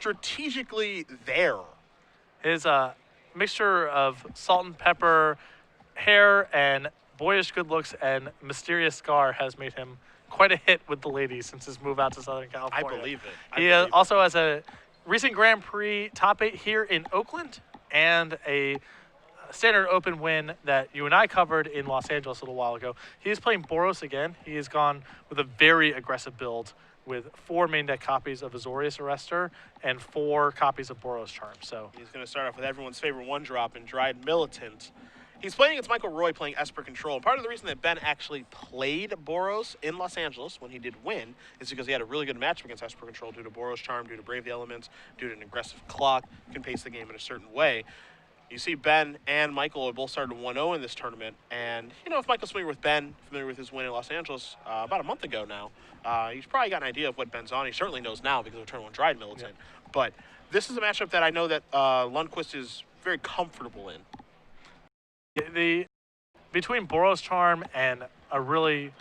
strategically there. His mixture of salt and pepper, hair, and boyish good looks and mysterious scar has made him quite a hit with the ladies since his move out to Southern California. I believe it. He also has a recent Grand Prix top 8 here in Oakland and a standard open win that you and I covered in Los Angeles a little while ago. He is playing Boros again. He has gone with a very aggressive build with 4 main deck copies of Azorius Arrestor and 4 copies of Boros Charm. So he's going to start off with everyone's favorite one-drop in Dried Militant. He's playing against Michael Roye playing Esper Control. And part of the reason that Ben actually played Boros in Los Angeles when he did win is because he had a really good matchup against Esper Control due to Boros Charm, due to Brave the Elements, due to an aggressive clock, can pace the game in a certain way. You see Ben and Michael are both started 1-0 in this tournament. And, you know, if Michael's familiar with Ben, familiar with his win in Los Angeles about a month ago now, he's probably got an idea of what Ben's on. He certainly knows now because of Turn 1 Dried Militant. Yeah. But this is a matchup that I know that Lundquist is very comfortable in. Between Boros Charm and a really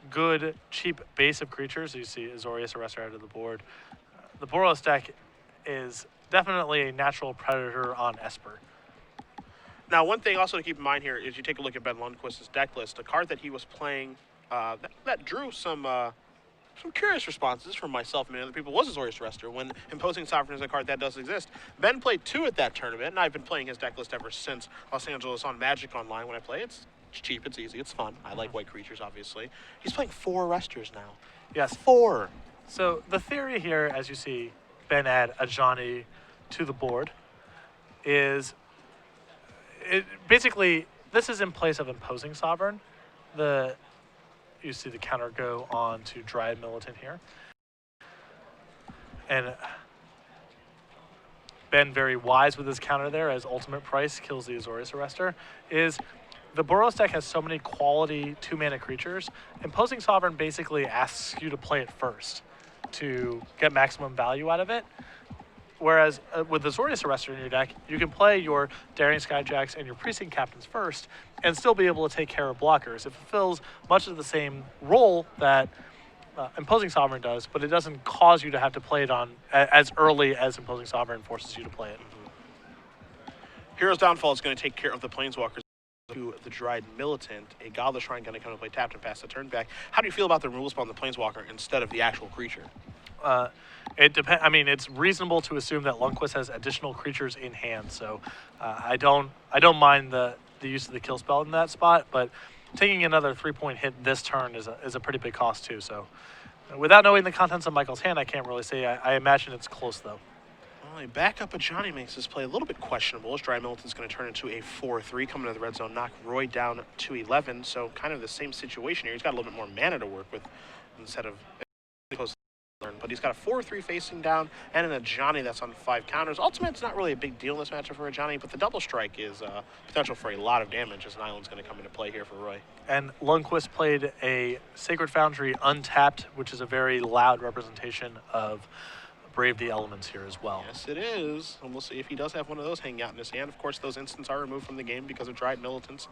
good, cheap base of creatures, you see Azorius Arrestor out of the board, the Boros deck is definitely a natural predator on Esper. Now, one thing also to keep in mind here is you take a look at Ben Lundquist's deck list. A card that he was playing that drew some curious responses from myself and other people was Azorius Arrestor. When Imposing Sovereign is a card that does exist, Ben played 2 at that tournament, and I've been playing his deck list ever since Los Angeles on Magic Online. When I play, it's cheap, it's easy, it's fun. I like white creatures, obviously. He's playing 4 Arrestors now. Yes. 4. So the theory here, as you see Ben add a Johnny to the board, is basically this is in place of Imposing Sovereign. You see the counter go on to Dried Militant here. And Ben, very wise with his counter there, as ultimate price kills the Azorius Arrestor, is the Boros deck has so many quality 2-mana creatures. Imposing Sovereign basically asks you to play it first to get maximum value out of it. Whereas with the Azorius Arrestor in your deck, you can play your Daring Skyjacks and your Precinct Captains first and still be able to take care of blockers. It fulfills much of the same role that Imposing Sovereign does, but it doesn't cause you to have to play it on as early as Imposing Sovereign forces you to play it. Hero's Downfall is going to take care of the Planeswalkers to the Dried Militant. A Godless Shrine going to come and play tapped and pass the turn back. How do you feel about the removal spell on the Planeswalker instead of the actual creature? It depends. I mean, it's reasonable to assume that Lundquist has additional creatures in hand, so I don't mind the use of the kill spell in that spot. But taking another 3-point hit this turn is a pretty big cost too. So, without knowing the contents of Michael's hand, I can't really say. I imagine it's close though. Well, a backup of Johnny makes this play a little bit questionable. As Dried Militant's going to turn into a 4-3, coming to the red zone, knock Roye down to 11. So kind of the same situation here. He's got a little bit more mana to work with instead of close. But he's got a 4-3 facing down and then a Johnny that's on 5 counters. Ultimate's not really a big deal in this matchup for a Johnny, but the double strike is potential for a lot of damage as an island's going to come into play here for Roye. And Lundquist played a Sacred Foundry untapped, which is a very loud representation of Brave the Elements here as well. Yes, it is. And we'll see if he does have one of those hanging out in his hand. Of course, those instants are removed from the game because of Dried Militant's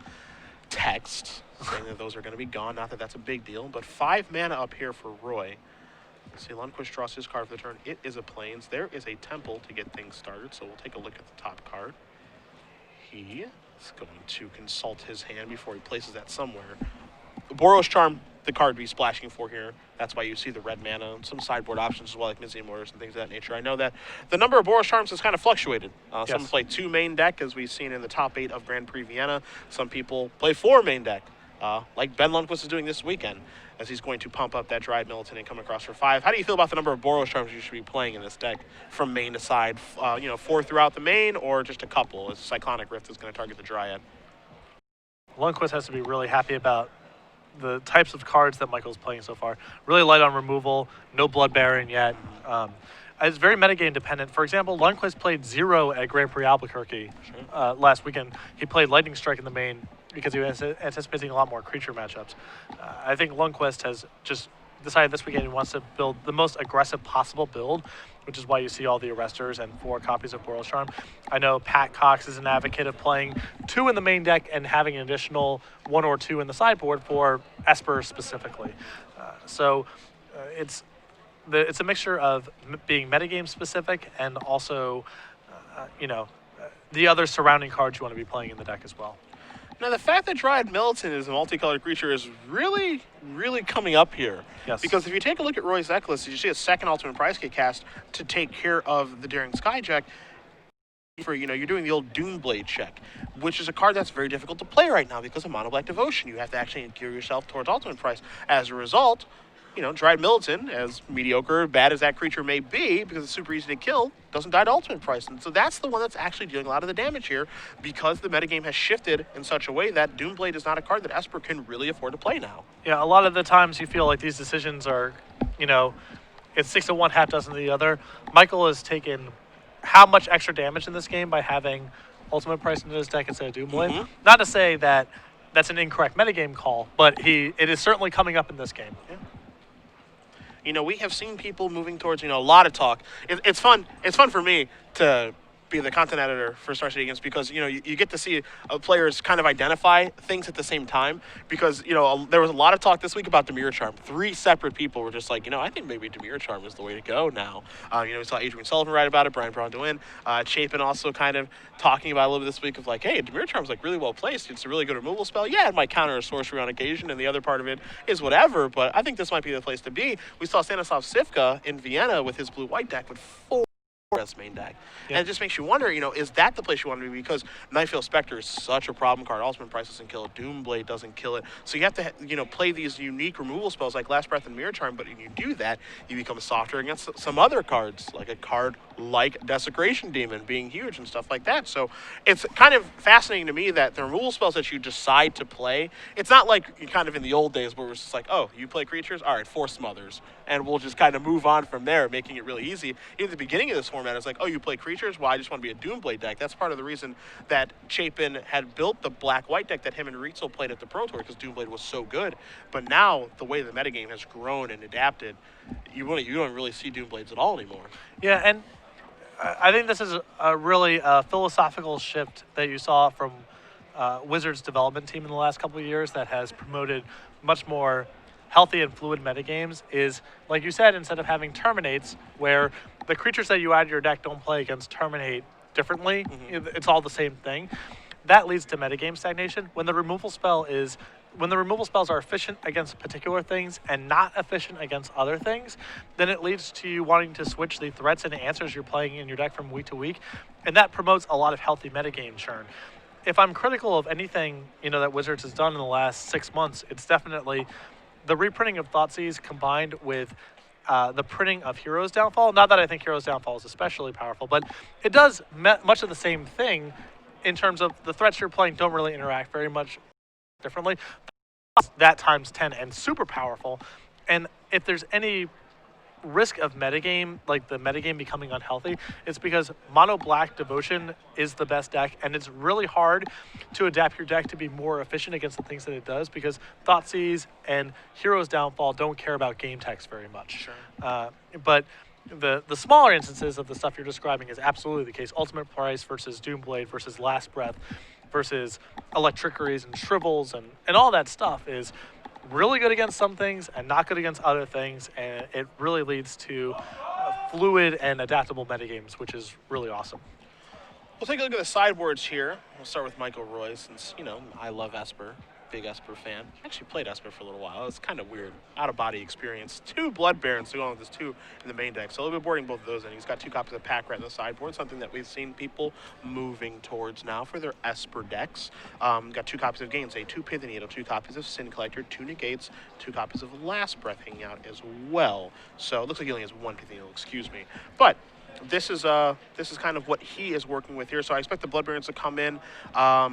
text saying that those are going to be gone. Not that that's a big deal, but 5 mana up here for Roye. See, Lundquist draws his card for the turn. It is a Plains. There is a Temple to get things started, so we'll take a look at the top card. He is going to consult his hand before he places that somewhere. Boros Charm, the card to be splashing for here. That's why you see the red mana and some sideboard options as well, like Museum Orders and things of that nature. I know that the number of Boros Charms has kind of fluctuated. Yes. Some play 2 main deck, as we've seen in the top 8 of Grand Prix Vienna. Some people play 4 main deck, like Ben Lundquist is doing this weekend, as he's going to pump up that Dried Militant and come across for 5. How do you feel about the number of Boros Charms you should be playing in this deck from main to side? 4 throughout the main or just a couple, as Cyclonic Rift is going to target the Dryad? Lundquist has to be really happy about the types of cards that Michael's playing so far. Really light on removal, no Blood Baron yet. It's very metagame dependent. For example, Lundquist played 0 at Grand Prix Albuquerque last weekend. He played Lightning Strike in the main because he was anticipating a lot more creature matchups. I think Lundquist has just decided this weekend he wants to build the most aggressive possible build, which is why you see all the Arrestors and 4 copies of Boros Charm. I know Pat Cox is an advocate of playing 2 in the main deck and having an additional 1 or 2 in the sideboard for Esper specifically. It's it's a mixture of being metagame specific and also, the other surrounding cards you want to be playing in the deck as well. Now, the fact that Dryad Militant is a multicolored creature is really, really coming up here. Yes. Because if you take a look at Roy's deck list, you see a second Ultimate Prize Kit cast to take care of the Daring Skyjack. You're doing the old Doomblade check, which is a card that's very difficult to play right now because of Mono Black Devotion. You have to actually gear yourself towards Ultimate Prize. As a result, Dryad Militant, as mediocre, bad as that creature may be, because it's super easy to kill, doesn't die to Ultimate Price. And so that's the one that's actually doing a lot of the damage here, because the metagame has shifted in such a way that Doomblade is not a card that Esper can really afford to play now. Yeah, a lot of the times you feel like these decisions are, it's 6 of one, half dozen of the other. Michael has taken how much extra damage in this game by having Ultimate Price into his deck instead of Doomblade. Mm-hmm. Not to say that that's an incorrect metagame call, but it is certainly coming up in this game. Yeah. We have seen people moving towards, a lot of talk. It's fun. It's fun for me to be the content editor for Star City Games because, you get to see players kind of identify things at the same time because, there was a lot of talk this week about Demir Charm. 3 separate people were just like, I think maybe Demir Charm is the way to go now. We saw Adrian Sullivan write about it, Brian Braun-Duin, Chapin also kind of talking about it a little bit this week of like, hey, Demir Charm's like really well placed. It's a really good removal spell. Yeah, it might counter a sorcery on occasion, and the other part of it is whatever, but I think this might be the place to be. We saw Stanislav Sivka in Vienna with his blue-white deck with 4 as main deck. Yeah. And it just makes you wonder, is that the place you want to be? Because Nightfield Spectre is such a problem card. Ultimate Price doesn't kill it. Doomblade doesn't kill it. So you have to, play these unique removal spells like Last Breath and Mirror Charm, but when you do that, you become softer against some other cards, like a card like Desecration Demon being huge and stuff like that. So it's kind of fascinating to me that the removal spells that you decide to play, it's not like kind of in the old days where it was just like, oh, you play creatures? All right, 4 Smothers. And we'll just kind of move on from there, making it really easy. Even at the beginning of this format, it's like, oh, you play creatures? Well, I just want to be a Doomblade deck. That's part of the reason that Chapin had built the black-white deck that him and Ritzel played at the Pro Tour, because Doomblade was so good. But now, the way the metagame has grown and adapted, you don't really see Doomblades at all anymore. Yeah, and I think this is a really philosophical shift that you saw from Wizards' development team in the last couple of years that has promoted much more healthy and fluid metagames. Is, like you said, instead of having Terminates, where the creatures that you add to your deck don't play against Terminate differently, it's all the same thing, that leads to metagame stagnation. When the removal spells are efficient against particular things and not efficient against other things, then it leads to you wanting to switch the threats and answers you're playing in your deck from week to week, and that promotes a lot of healthy metagame churn. If I'm critical of anything, that Wizards has done in the last 6 months, it's definitely the reprinting of Thoughtseize combined with the printing of Hero's Downfall. Not that I think Hero's Downfall is especially powerful, but it does much of the same thing in terms of the threats you're playing don't really interact very much differently. That times 10 and super powerful. And if there's any risk of metagame, like the metagame becoming unhealthy, it's because Mono Black Devotion is the best deck, and it's really hard to adapt your deck to be more efficient against the things that it does, because Thoughtseize and Hero's Downfall don't care about game text very much. Sure. But the smaller instances of the stuff you're describing is absolutely the case. Ultimate Price versus Doomblade versus Last Breath versus Electrickeries and Shrivels and all that stuff is really good against some things and not good against other things, and it really leads to fluid and adaptable metagames, which is really awesome. We'll take a look at the sideboards here. We'll start with Michael Roye, since, I love Esper. Big Esper fan. Actually played Esper for a little while. It's kind of weird. Out-of-body experience. 2 Blood Barons to go on with his 2 in the main deck. So he'll be boarding both of those in. He's got 2 copies of Pack Rat in the sideboard, something that we've seen people moving towards now for their Esper decks. Got 2 copies of Gainsay, 2 Pithing Needle, 2 copies of Sin Collector, 2 Negates, 2 copies of Last Breath hanging out as well. So it looks like he only has 1 Pithing Needle, excuse me. But this is kind of what he is working with here. So I expect the Blood Barons to come in.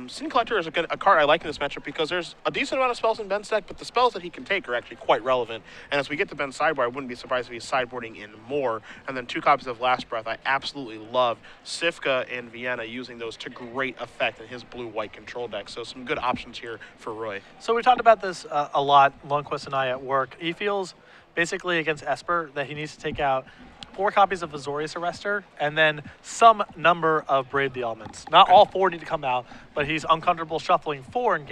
Sin Collector is a card I like in this matchup because there's a decent amount of spells in Ben's deck, but the spells that he can take are actually quite relevant. And as we get to Ben's sideboard, I wouldn't be surprised if he's sideboarding in more. And then 2 copies of Last Breath. I absolutely love Sivka and Vienna using those to great effect in his blue-white control deck. So some good options here for Roye. So we talked about this a lot, Lundquist and I, at work. He feels basically against Esper that he needs to take out 4 copies of Azorius Arrestor, and then some number of Brave the Elements. Not all 4 need to come out, but he's uncomfortable shuffling 4 in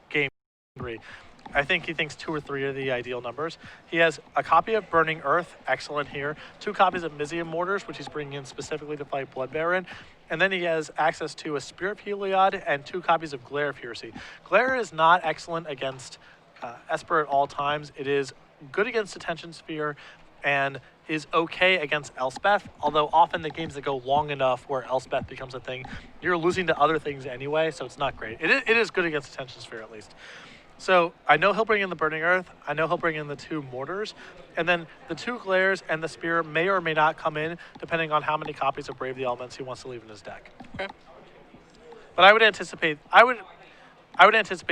game 3. I think he thinks 2 or 3 are the ideal numbers. He has a copy of Burning Earth, excellent here. 2 copies of Mizium Mortars, which he's bringing in specifically to fight Blood Baron. And then he has access to a Spear of Heliod and 2 copies of Glare of Heresy. Glare is not excellent against Esper at all times. It is good against Attention Sphere and is okay against Elspeth, although often the games that go long enough where Elspeth becomes a thing, you're losing to other things anyway, so it's not great. It is good against Attention Sphere at least. So I know he'll bring in the Burning Earth, I know he'll bring in the 2 Mortars, and then the 2 Glares and the Spear may or may not come in, depending on how many copies of Brave the Elements he wants to leave in his deck. Okay. But I would anticipate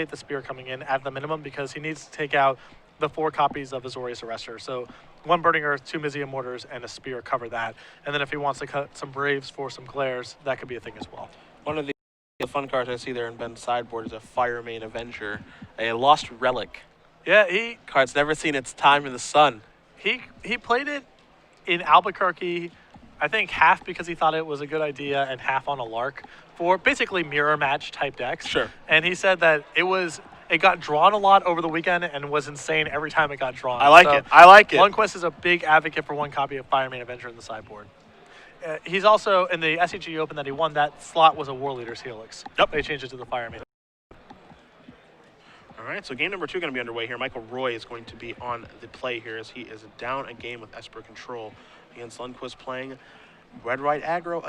the Spear coming in at the minimum because he needs to take out the 4 copies of Azorius Arrestor. So 1 Burning Earth, 2 Mizium Mortars, and a Spear cover that. And then if he wants to cut some Braves for some Glares, that could be a thing as well. One of the fun cards I see there in Ben's sideboard is a Firemane Avenger, a Lost Relic. Yeah, Card's never seen its time in the sun. he played it in Albuquerque, I think half because he thought it was a good idea and half on a lark for basically mirror match type decks. Sure. And he said that it got drawn a lot over the weekend and was insane every time it got drawn. I like it. I like it. Lundquist is a big advocate for 1 copy of Firemane Avenger in the sideboard. He's also, in the SCG Open that he won, that slot was a War Leader's Helix. Yep. They changed it to the Firemane. All right, so game number 2 going to be underway here. Michael Roye is going to be on the play here as he is down a game with Esper Control against Lundquist playing white-red aggro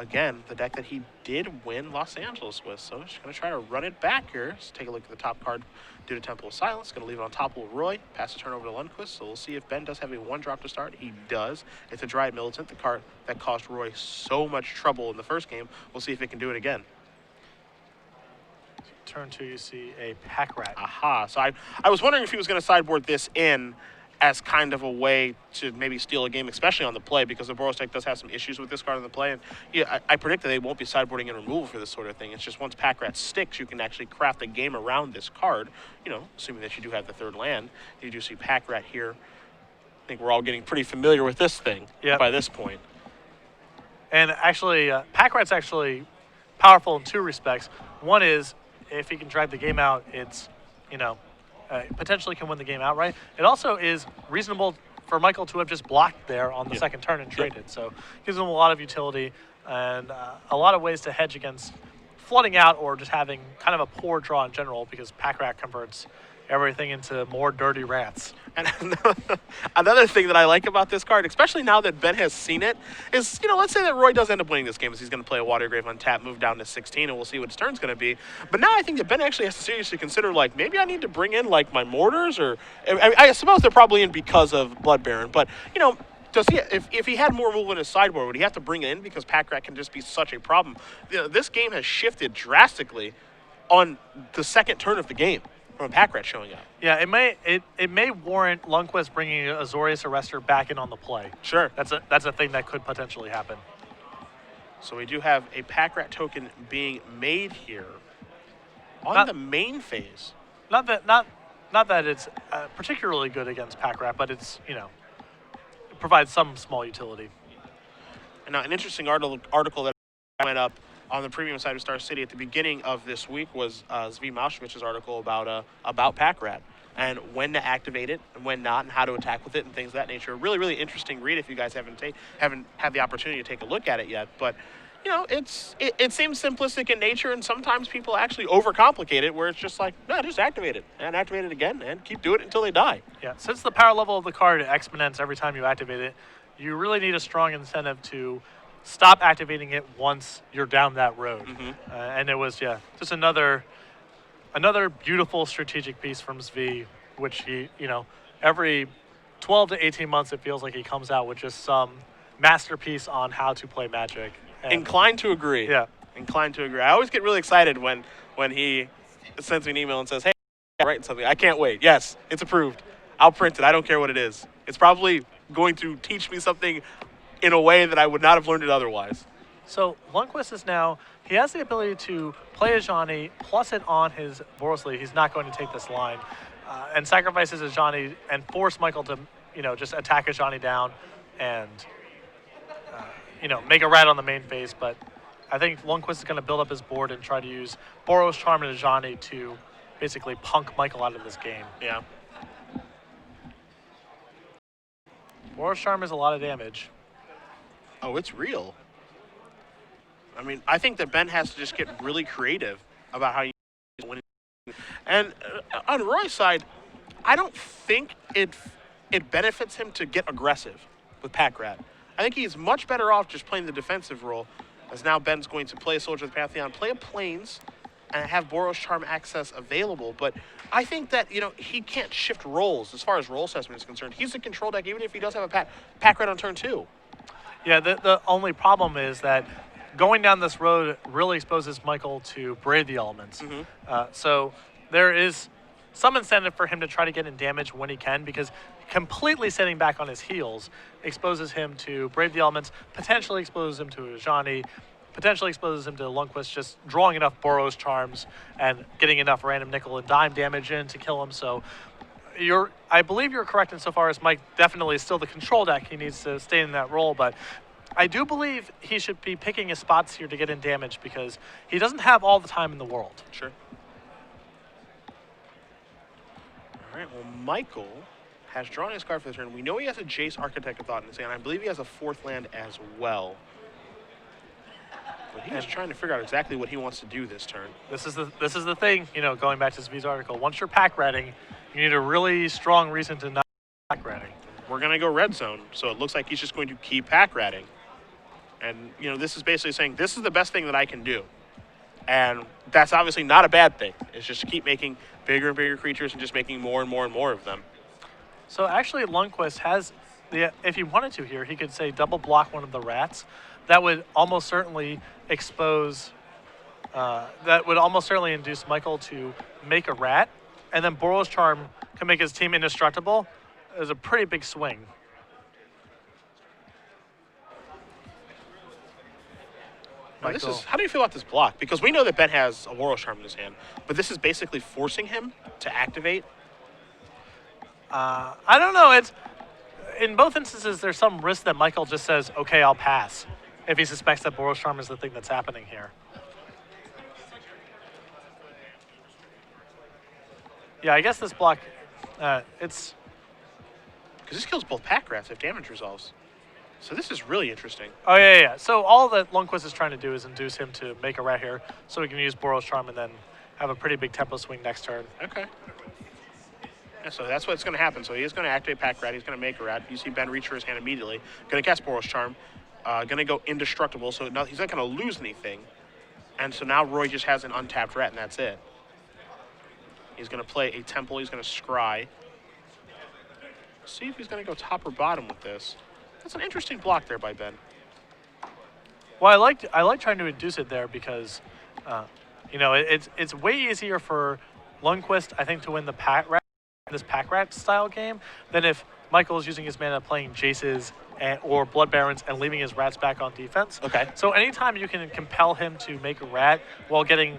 again, the deck that he did win Los Angeles with. So he's going to try to run it back here. Let's take a look at the top card due to Temple of Silence. Going to leave it on top of Roye. Pass the turn over to Lundquist. So we'll see if Ben does have a 1-drop to start. He does. It's a Dryad Militant, the card that caused Roye so much trouble in the first game. We'll see if it can do it again. Turn 2, you see a Pack Rat. Aha. So I was wondering if he was going to sideboard this in as kind of a way to maybe steal a game, especially on the play, because the Boros deck does have some issues with this card on the play. And yeah, I predict that they won't be sideboarding in removal for this sort of thing. It's just once Pack Rat sticks, you can actually craft a game around this card, assuming that you do have the 3rd land. You do see Pack Rat here. I think we're all getting pretty familiar with this thing by this point. And actually, Pack Rat's actually powerful in 2 respects. One is, if he can drive the game out, it's, potentially can win the game outright. It also is reasonable for Michael to have just blocked there on the second turn and traded. So gives him a lot of utility and a lot of ways to hedge against flooding out or just having kind of a poor draw in general because Pack Rat converts everything into more dirty rats. And another thing that I like about this card, especially now that Ben has seen it, is, let's say that Roye does end up winning this game, as he's going to play a Watergrave untap, move down to 16, and we'll see what his turn's going to be. But now I think that Ben actually has to seriously consider, maybe I need to bring in, my Mortars, or I suppose they're probably in because of Blood Baron, but, does he, if he had more removal in his sideboard, would he have to bring it in because Pack Rat can just be such a problem? This game has shifted drastically on the second turn of the game from a Pack Rat showing up. Yeah, it may warrant Lundquist bringing Azorius Arrestor back in on the play. Sure. That's a thing that could potentially happen. So we do have a Pack Rat token being made here on the main phase. Not that it's particularly good against Pack Rat, but it's, it provides some small utility. And now an interesting article that went up on the premium side of Star City at the beginning of this week was Zvi Malshevich's article about Pack Rat and when to activate it and when not and how to attack with it and things of that nature. Really, really interesting read if you guys haven't had the opportunity to take a look at it yet. But, it seems simplistic in nature, and sometimes people actually overcomplicate it where it's just no, just activate it and activate it again and keep doing it until they die. Yeah, since the power level of the card exponents every time you activate it, you really need a strong incentive to stop activating it once you're down that road. Mm-hmm. And it was, just another beautiful strategic piece from Zvi, which he, every 12 to 18 months, it feels like he comes out with just some masterpiece on how to play Magic. And inclined to agree. Yeah. Inclined to agree. I always get really excited when he sends me an email and says, hey, I'm writing something. I can't wait. Yes, it's approved. I'll print it. I don't care what it is. It's probably going to teach me something in a way that I would not have learned it otherwise. So Lundquist is now, he has the ability to play a Johnny, plus it on his Boros lead. He's not going to take this line, and sacrifices a Johnny and force Michael to, just attack a Johnny down and, make a rat on the main phase. But I think Lundquist is going to build up his board and try to use Boros, Charm, and a Johnny to basically punk Michael out of this game. Yeah. Boros Charm is a lot of damage. Oh, it's real. I mean, I think that Ben has to just get really creative about how you win. And on Roy's side, I don't think it benefits him to get aggressive with Pack Rat. I think he's much better off just playing the defensive role, as now Ben's going to play a Soldier of the Pantheon, play a Plains, and have Boros Charm access available. But I think that, he can't shift roles as far as role assessment is concerned. He's a control deck, even if he does have a Pack Rat on turn 2. Yeah, the only problem is that going down this road really exposes Michael to Brave the Elements. So there is some incentive for him to try to get in damage when he can, because completely sitting back on his heels exposes him to Brave the Elements, potentially exposes him to Ajani, potentially exposes him to Lundquist, just drawing enough Boros Charms and getting enough random nickel and dime damage in to kill him. So I believe you're correct insofar as Mike definitely is still the control deck. He needs to stay in that role, but I do believe he should be picking his spots here to get in damage, because he doesn't have all the time in the world. Sure. All right, well, Michael has drawn his card for the turn. We know he has a Jace Architect of Thought in his hand. I believe he has a 4th land as well. But he's trying to figure out exactly what he wants to do this turn. This is the thing, going back to Zvi's article. Once you're pack ratting, you need a really strong reason to not pack ratting. We're going to go red zone, so it looks like he's just going to keep pack ratting. And, this is basically saying, this is the best thing that I can do. And that's obviously not a bad thing. It's just to keep making bigger and bigger creatures and just making more and more and more of them. So actually, Lundquist has, if he wanted to here, he could say double block one of the rats. That would almost certainly expose, that would almost certainly induce Michael to make a rat. And then Boros Charm can make his team indestructible. It's a pretty big swing. Now, how do you feel about this block? Because we know that Ben has a Boros Charm in his hand, but this is basically forcing him to activate. I don't know. In both instances, there's some risk that Michael just says, okay, I'll pass, if he suspects that Boros Charm is the thing that's happening here. Yeah, I guess this block, it's... Because this kills both pack rats if damage resolves. So this is really interesting. Oh, yeah. So all that Lundquist is trying to do is induce him to make a rat here, so he can use Boros Charm and then have a pretty big tempo swing next turn. Okay. Yeah, so that's what's going to happen. So he is going to activate pack rat. He's going to make a rat. You see Ben reach for his hand immediately. Going to cast Boros Charm. Going to go indestructible, so he's not going to lose anything. And so now Roye just has an untapped rat, and that's it. He's going to play a temple. He's going to scry. See if he's going to go top or bottom with this. That's an interesting block there by Ben. Well, I like trying to induce it there because, it's way easier for Lundquist, I think, to win the this pack rat style game than if Michael is using his mana playing Jaces or Blood Barons and leaving his rats back on defense. Okay. So anytime you can compel him to make a rat while getting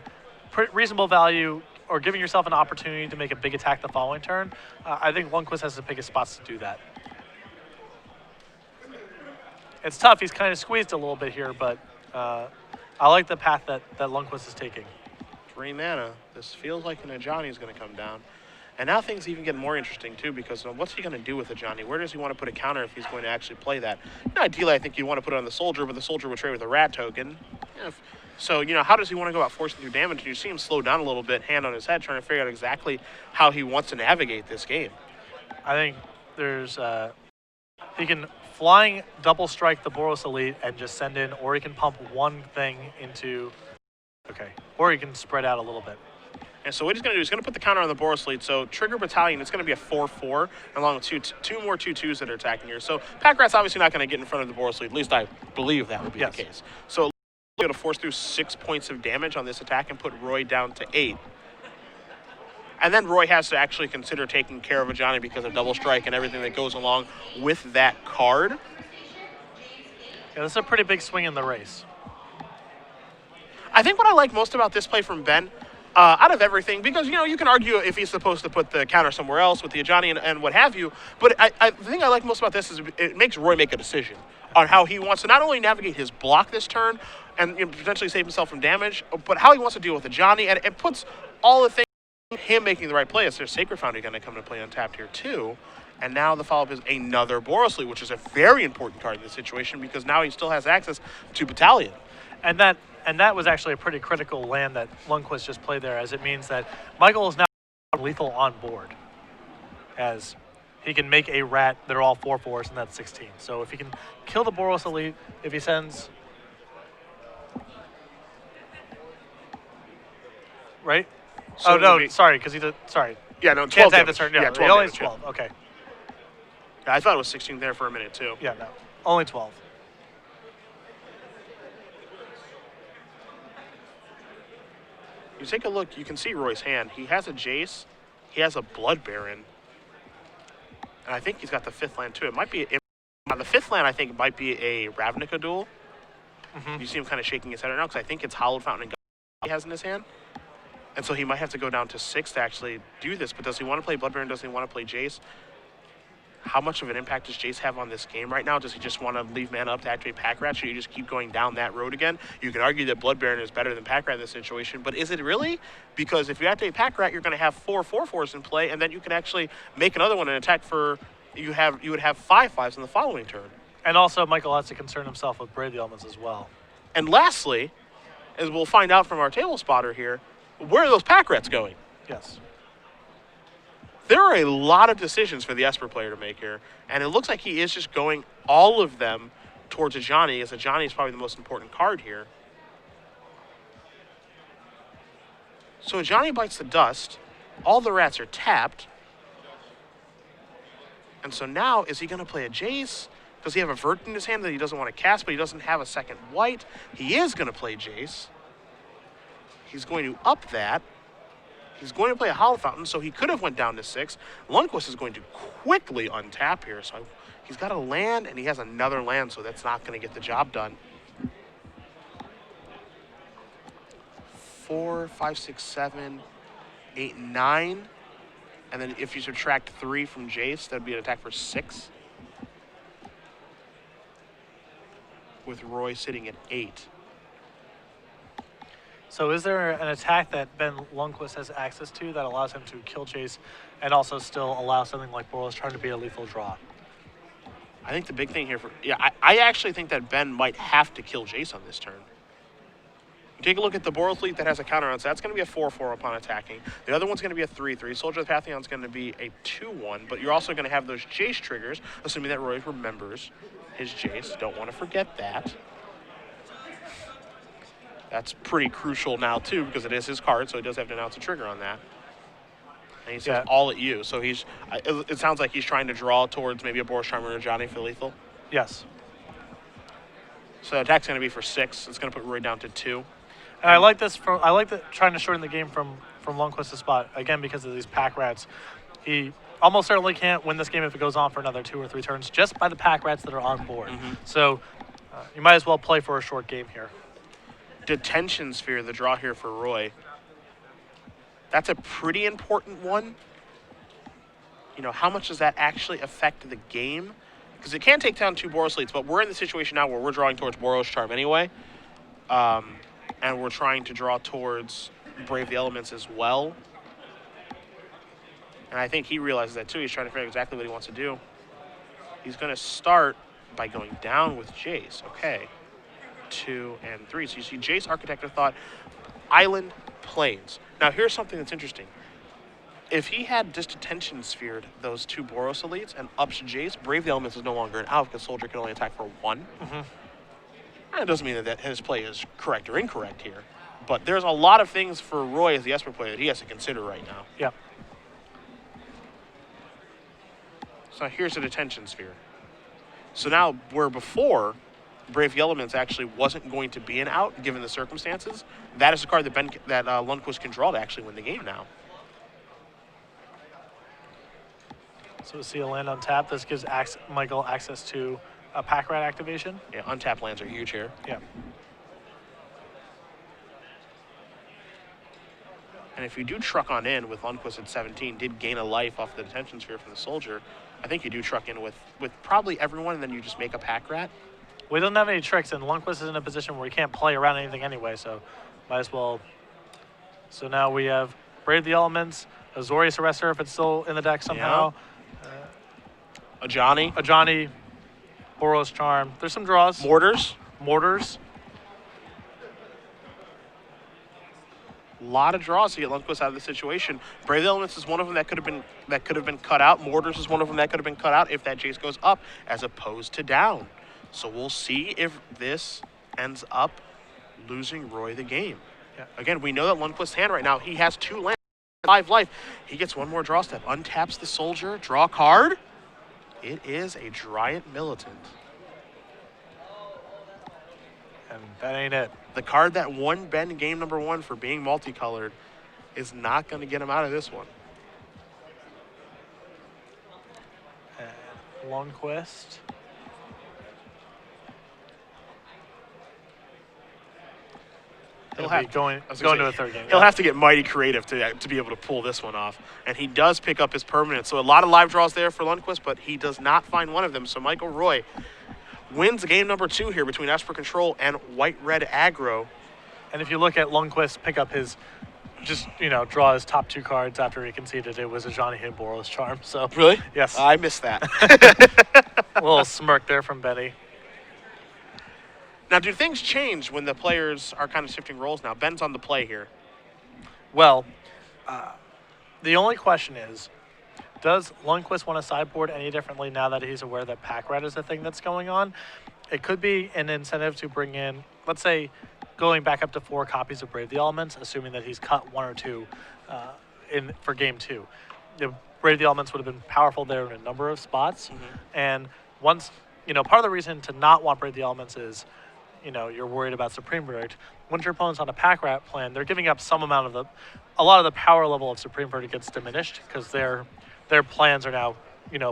reasonable value or giving yourself an opportunity to make a big attack the following turn, I think Lundquist has to pick his spots to do that. It's tough. He's kind of squeezed a little bit here, but I like the path that Lundquist is taking. 3 mana. This feels like an Ajani is going to come down. And now things even get more interesting, too, because what's he going to do with Ajani? Where does he want to put a counter if he's going to actually play that? Ideally, I think you want to put it on the Soldier, but the Soldier would trade with a Rat token. So, how does he want to go about forcing through damage? And you see him slow down a little bit, hand on his head, trying to figure out exactly how he wants to navigate this game. I think there's... he can flying double strike the Boros Elite and just send in, or he can pump one thing into... Okay. Or he can spread out a little bit. And so what he's going to do, he's going to put the counter on the Boros Elite. So Trigger Battalion, it's going to be a 4/4, along with two more 2/2s that are attacking here. So Pack Rat's obviously not going to get in front of the Boros Elite. At least I believe that would be the case. So he's going to force through 6 points of damage on this attack and put Roye down to 8. And then Roye has to actually consider taking care of Ajani because of double strike and everything that goes along with that card. Yeah, this is a pretty big swing in the race. I think what I like most about this play from Ben, out of everything, because, you can argue if he's supposed to put the counter somewhere else with the Ajani and what have you, but the thing I like most about this is it makes Roye make a decision on how he wants to not only navigate his block this turn and potentially save himself from damage, but how he wants to deal with Ajani, and it puts all the things him making the right play, is there's Sacred Foundry going to come to play untapped here too. And now the follow-up is another Boros Elite, which is a very important card in this situation because now he still has access to Battalion. And that was actually a pretty critical land that Lundquist just played there, as it means that Michael is now lethal on board, as he can make a rat that are all 4/4s, and that's 16. So if he can kill the Boros Elite, if he sends... Right? So oh, no, sorry, because he did... Sorry. Yeah, no, 12 Can't have damage. the turn. Yeah, 12 he only has damage, 12. Okay. Yeah, I thought it was 16 there for a minute too. Yeah, no. Only 12. You take a look, you can see Roy's hand. He has a Jace, he has a Blood Baron, and I think he's got the 5th land too. It might be, the 5th land I think might be a Ravnica duel. You see him kind of shaking his head right now because I think it's Hallowed Fountain and he has in his hand. And so he might have to go down to 6 to actually do this, but does he want to play Blood Baron, does he want to play Jace? How much of an impact does Jace have on this game right now? Does he just want to leave mana up to activate Pack Rat? Should you just keep going down that road again? You can argue that Blood Baron is better than Pack Rat in this situation, but is it really? Because if you activate Pack Rat, you're going to have 4 4/4s in play, and then you can actually make another one and attack for, you would have 5 5s in the following turn. And also, Michael has to concern himself with Brave the Elements as well. And lastly, as we'll find out from our table spotter here, where are those Pack Rats going? Yes. There are a lot of decisions for the Esper player to make here, and it looks like he is just going all of them towards Ajani, as Ajani is probably the most important card here. So Ajani bites the dust. All the rats are tapped. And so now, is he going to play a Jace? Does he have a Vert in his hand that he doesn't want to cast, but he doesn't have a second white? He is going to play Jace. He's going to up that. He's going to play a Hollow Fountain, so he could have went down to 6. Lundquist is going to quickly untap here. So he's got a land, and he has another land, so that's not going to get the job done. 4, 5, 6, 7, 8, 9. And then if you subtract 3 from Jace, that would be an attack for 6. With Roye sitting at 8. So is there an attack that Ben Lundquist has access to that allows him to kill Jace and also still allow something like Boros trying to be a lethal draw? I think the big thing here I actually think that Ben might have to kill Jace on this turn. You take a look at the Boros Elite that has a counter on, so that's going to be a 4/4 upon attacking. The other one's going to be a 3/3. Soldier of the Pantheon's going to be a 2/1, but you're also going to have those Jace triggers, assuming that Roye remembers his Jace. Don't want to forget that. That's pretty crucial now, too, because it is his card, so he does have to announce a trigger on that. And he says all at you, so he's. It sounds like he's trying to draw towards maybe a Boros Charmer or Johnny for lethal. Yes. So the attack's going to be for 6. It's going to put Roye down to 2. And I like this. I like trying to shorten the game from Lundquist's spot, again, because of these Pack Rats. He almost certainly can't win this game if it goes on for another 2 or 3 turns, just by the Pack Rats that are on board. So you might as well play for a short game here. Detention Sphere, the draw here for Roye. That's a pretty important one. You know, how much does that actually affect the game? Because it can take down 2 Boros Elites, but we're in the situation now where we're drawing towards Boros Charm anyway. And we're trying to draw towards Brave the Elements as well. And I think he realizes that too. He's trying to figure out exactly what he wants to do. He's going to start by going down with Jace. Okay. 2 and 3. So you see Jace, Architect of Thought, Island, Plains. Now here's something that's interesting. If he had just Detention Sphered those 2 Boros Elites and ups Jace, Brave the Elements is no longer an out because Soldier can only attack for 1. And it doesn't mean that his play is correct or incorrect here. But there's a lot of things for Roye as the Esper player that he has to consider right now. Yep. So here's a Detention Sphere. So now, where before Brave the Elements actually wasn't going to be an out, given the circumstances, that is a card that Lundquist can draw to actually win the game now. So we see a land untap. This gives Michael access to a Pack Rat activation. Yeah, untapped lands are huge here. Yeah. And if you do truck on in with Lundquist at 17, did gain a life off the Detention Sphere from the Soldier, I think you do truck in with probably everyone, and then you just make a Pack Rat. We don't have any tricks, and Lundquist is in a position where he can't play around anything anyway, so might as well. So now we have Brave the Elements, Azorius Arrestor if it's still in the deck somehow, A Johnny. Ajani, Boros Charm. There's some draws. Mortars. Mortars. A lot of draws to get Lundquist out of the situation. Brave the Elements is one of them that could have been cut out. Mortars is one of them that could have been cut out if that Jace goes up as opposed to down. So we'll see if this ends up losing Roye the game. Yeah. Again, we know that Lundquist's hand right now, he has 2 lands, 5 life. He gets one more draw step. Untaps the Soldier, draw a card. It is a Giant Militant. And that ain't it. The card that won Ben game number 1 for being multicolored is not going to get him out of this one. And Lundquist. He'll be going to a third game. He'll have to get mighty creative to be able to pull this one off. And he does pick up his permanent. So a lot of live draws there for Lundquist, but he does not find one of them. So Michael Roye wins game number 2 here between Esper Control and White-Red Aggro. And if you look at Lundquist pick up his, draw his top 2 cards after he conceded, it was a Johnny and Boros Charm. So Really? Yes. I missed that. A little smirk there from Benny. Now, do things change when the players are kind of shifting roles now? Ben's on the play here. Well, the only question is, does Lundquist want to sideboard any differently now that he's aware that pack rat is the thing that's going on? It could be an incentive to bring in, let's say, going back up to 4 copies of Brave the Elements, assuming that he's cut 1 or 2 for game 2. Brave the Elements would have been powerful there in a number of spots. Mm-hmm. And once, part of the reason to not want Brave the Elements is, you're worried about Supreme Verdict. Once your opponent's on a pack rat plan, they're giving up some amount of a lot of the power level of Supreme Verdict gets diminished because their plans are now,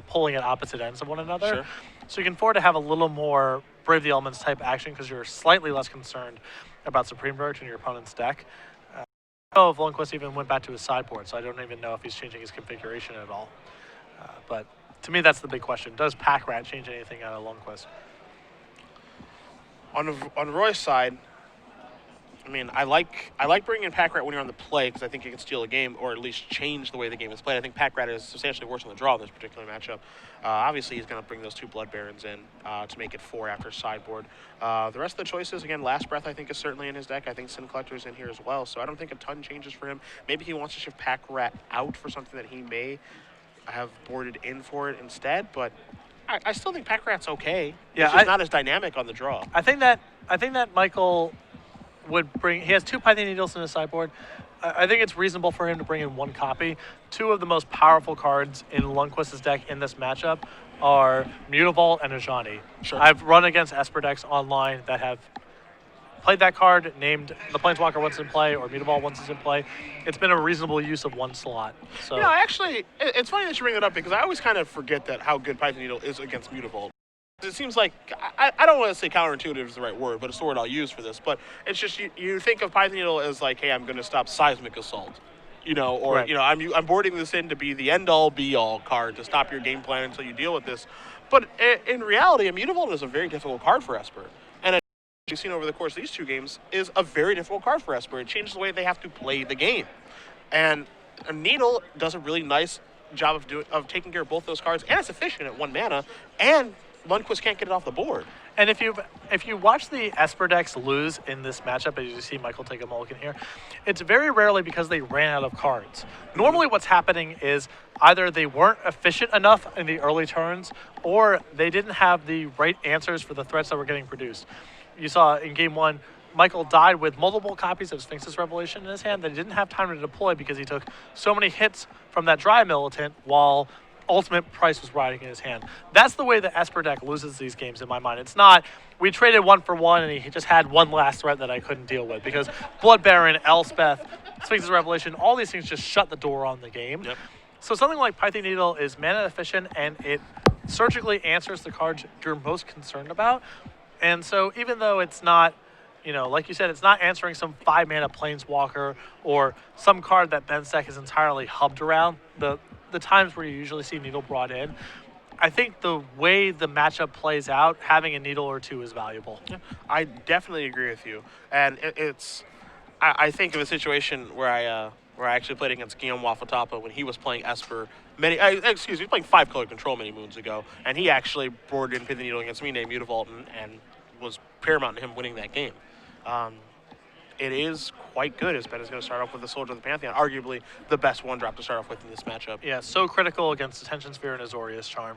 pulling at opposite ends of one another. Sure. So you can afford to have a little more Brave the Elements type action because you're slightly less concerned about Supreme Verdict in your opponent's deck. I don't know if Lundquist even went back to his sideboard, so I don't even know if he's changing his configuration at all. But to me, that's the big question. Does pack rat change anything out of Lundquist? On Roy's side, I mean, I like bringing in Pack Rat when you're on the play because I think you can steal a game or at least change the way the game is played. I think Pack Rat is substantially worse on the draw in this particular matchup. Obviously, he's going to bring those 2 Blood Barons in to make it 4 after sideboard. The rest of the choices, again, Last Breath I think is certainly in his deck. I think Sin Collector's in here as well, so I don't think a ton changes for him. Maybe he wants to shift Pack Rat out for something that he may have boarded in for it instead, but I still think Pack Rat's okay. Yeah, it's just not as dynamic on the draw. I think that Michael would bring. He has 2 Python Needles in his sideboard. I think it's reasonable for him to bring in 1 copy. 2 of the most powerful cards in Lundquist's deck in this matchup are Mutavault and Ajani. Sure. I've run against Esper decks online that have played that card, named the Planeswalker once in play or Mutavault once is in play. It's been a reasonable use of 1 slot. So actually, it's funny that you bring that up because I always kind of forget how good Python Needle is against Mutavault. It seems like, I don't want to say counterintuitive is the right word, but it's the word I'll use for this. But it's just, you think of Python Needle as like, hey, I'm going to stop Seismic Assault. Or, right. I'm boarding this in to be the end-all, be-all card to stop your game plan until you deal with this. But in reality, a Mutavault is a very difficult card for Esper. And you've seen over the course of these 2 games is a very difficult card for Esper. It changes the way they have to play the game. And a Needle does a really nice job of taking care of both those cards, and it's efficient at 1 mana, and Lundquist can't get it off the board. And if you watch the Esper decks lose in this matchup, as you see Michael take a mulligan here, it's very rarely because they ran out of cards. Normally what's happening is either they weren't efficient enough in the early turns, or they didn't have the right answers for the threats that were getting produced. You saw in game 1, Michael died with multiple copies of Sphinx's Revelation in his hand that he didn't have time to deploy because he took so many hits from that Dry Militant while Ultimate Price was riding in his hand. That's the way the Esper deck loses these games in my mind. It's not, we traded 1 for 1 and he just had 1 last threat that I couldn't deal with because Blood Baron, Elspeth, Sphinx's Revelation, all these things just shut the door on the game. Yep. So something like Python Needle is mana efficient and it surgically answers the cards you're most concerned about. And so even though it's not, like you said, it's not answering some 5-mana Planeswalker or some card that Ben's deck is entirely hubbed around, the times where you usually see Needle brought in, I think the way the matchup plays out, having a Needle or 2 is valuable. Yeah, I definitely agree with you. And I think of a situation where where I actually played against Guillaume Wafatapa when he was playing Esper he was playing 5-color control many moons ago, and he actually boarded in Pin the Needle against me named Mutavault and was paramount in him winning that game. It is quite good as Ben is going to start off with the Soldier of the Pantheon, arguably the best one-drop to start off with in this matchup. Yeah, so critical against Attention Sphere and Azorius Charm.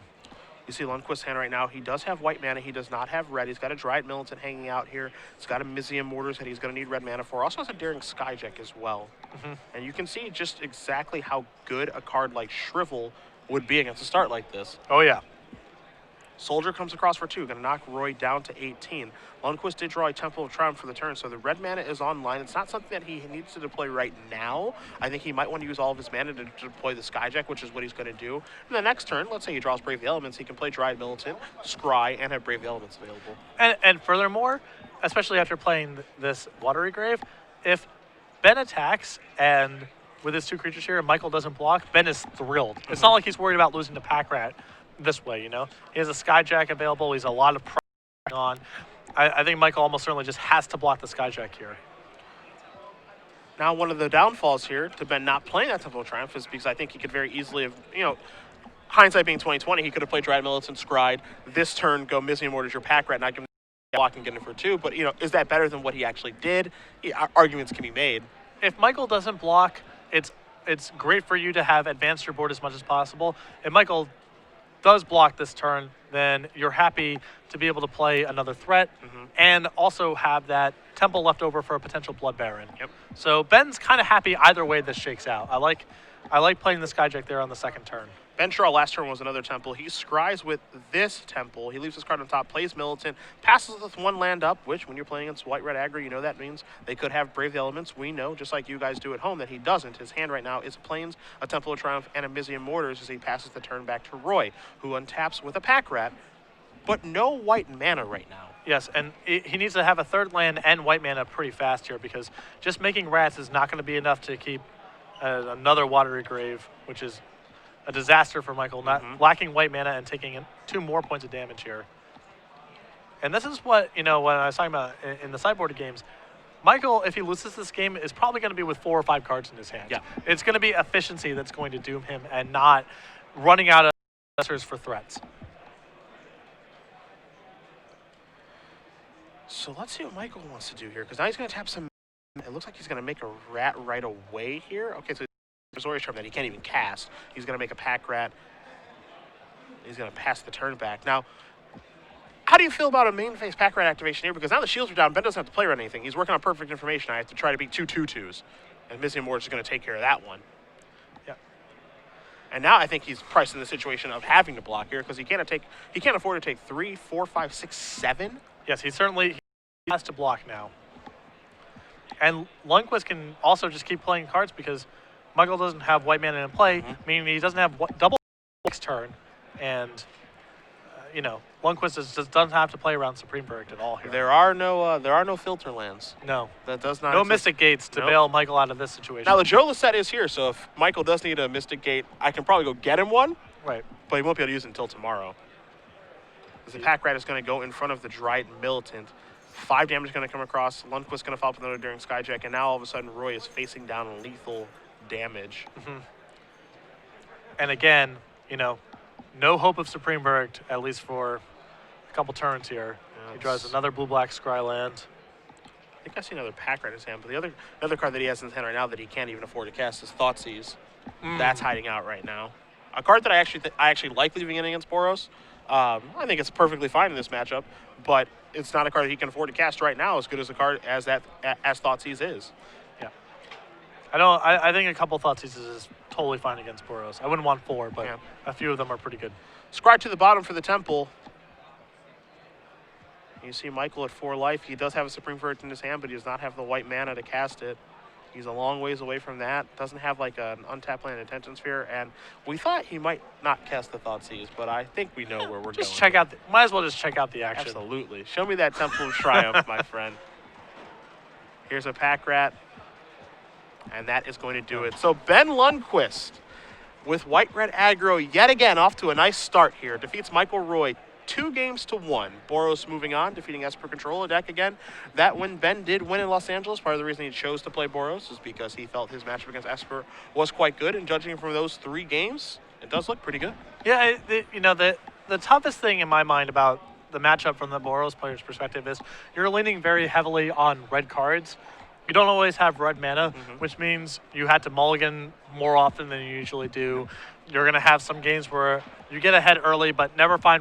You see Lundquist's hand right now. He does have white mana. He does not have red. He's got a Dryad Militant hanging out here. He's got a Mizium Mortars that he's going to need red mana for. Also has a Daring Skyjack as well. And you can see just exactly how good a card like Shrivel would be against a start like this. Oh, yeah. Soldier comes across for 2, going to knock Roye down to 18. Lundquist did draw a Temple of Triumph for the turn, so the red mana is online. It's not something that he needs to deploy right now. I think he might want to use all of his mana to deploy the Skyjack, which is what he's going to do. And the next turn, let's say he draws Brave the Elements, he can play Dryad Militant, Scry, and have Brave the Elements available. And furthermore, especially after playing this Watery Grave, if Ben attacks and with his 2 creatures here and Michael doesn't block, Ben is thrilled. It's not like he's worried about losing to Pack Rat this way, you know? He has a Skyjack available. He's a lot of pressure on. I think Michael almost certainly just has to block the Skyjack here. Now, one of the downfalls here to Ben not playing that Temple of Triumph is because I think he could very easily have, hindsight being 2020, he could have played Dryad Militant, Scried, this turn go Mizium Mortars your Pack Rat, not give him a block and get it for 2. But, is that better than what he actually did? Yeah, arguments can be made. If Michael doesn't block, it's great for you to have advanced your board as much as possible. If Michael does block this turn, then you're happy to be able to play another threat and also have that temple left over for a potential Blood Baron. Yep. So Ben's kind of happy either way this shakes out. I like playing the Skyjack there on the second turn. Ben's draw last turn was another temple. He scries with this temple. He leaves his card on top, plays Militant, passes with 1 land up, which when you're playing against white-red aggro, that means they could have Brave the Elements. We know, just like you guys do at home, that he doesn't. His hand right now is a Plains, a Temple of Triumph, and a Mizium Mortars as he passes the turn back to Roye, who untaps with a Pack Rat, but no white mana right now. Yes, and he needs to have a 3rd land and white mana pretty fast here because just making rats is not going to be enough to keep another Watery Grave, which is a disaster for Michael, not lacking white mana and taking 2 more points of damage here. And this is what, when I was talking about in the sideboard games, Michael, if he loses this game, is probably going to be with 4 or 5 cards in his hand. Yeah. It's going to be efficiency that's going to doom him and not running out of answers for threats. So let's see what Michael wants to do here, because now he's going to tap some. It looks like he's going to make a rat right away here. Okay, so Azorius Charm that he can't even cast. He's going to make a Pack Rat. He's going to pass the turn back. Now, how do you feel about a main phase Pack Rat activation here? Because now the shields are down. Ben doesn't have to play or anything. He's working on perfect information. I have to try to beat 2 2/2s. And Mizium Mortars is going to take care of that one. Yeah. And now I think he's priced in the situation of having to block here because he can't afford to take 3, 4, 5, 6, 7. Yes, he has to block now. And Lundquist can also just keep playing cards because Michael doesn't have white mana in play, meaning he doesn't have double next turn. And, Lundquist just doesn't have to play around Supreme Verdict at all here. There are no filter lands. No. That does not No exist. Mystic Gates to bail Michael out of this situation. Now, the Jola set is here, so if Michael does need a Mystic Gate, I can probably go get him one. Right. But he won't be able to use it until tomorrow. The Pack Rat is going to go in front of the Dryad Militant. 5 damage is going to come across. Lundquist going to follow up with another Daring Skyjack, and now all of a sudden Roye is facing down lethal damage. And again, no hope of Supreme Verdict, at least for a couple turns here. He draws another blue-black Scry land. I think I see another Pack Rat in his hand, but the other card that he has in his hand right now that he can't even afford to cast is Thoughtseize. That's hiding out right now. A card that I actually like leaving in against Boros. I think it's perfectly fine in this matchup, but it's not a card that he can afford to cast right now as good as a card as Thoughtseize is. Yeah. I think a couple Thoughtseizes is totally fine against Boros. I wouldn't want 4, but a few of them are pretty good. Scry to the bottom for the Temple. You see Michael at 4 life. He does have a Supreme Verdict in his hand, but he does not have the white mana to cast it. He's a long ways away from that. Doesn't have like an untapped land Attention Sphere, and we thought he might not cast the Thoughtseize, but I think we know where we're going. Might as well just check out the action. Absolutely. Show me that Temple of Triumph, my friend. Here's a Pack Rat, and that is going to do it. So Ben Lundquist with white-red aggro yet again off to a nice start here. Defeats Michael Roye 2-1. Boros moving on, defeating Esper Control, a deck again. That when Ben did win in Los Angeles, part of the reason he chose to play Boros is because he felt his matchup against Esper was quite good, and judging from those 3 games, it does look pretty good. Yeah, the toughest thing in my mind about the matchup from the Boros player's perspective is you're leaning very heavily on red cards. You don't always have red mana, which means you had to mulligan more often than you usually do. You're going to have some games where you get ahead early but never find red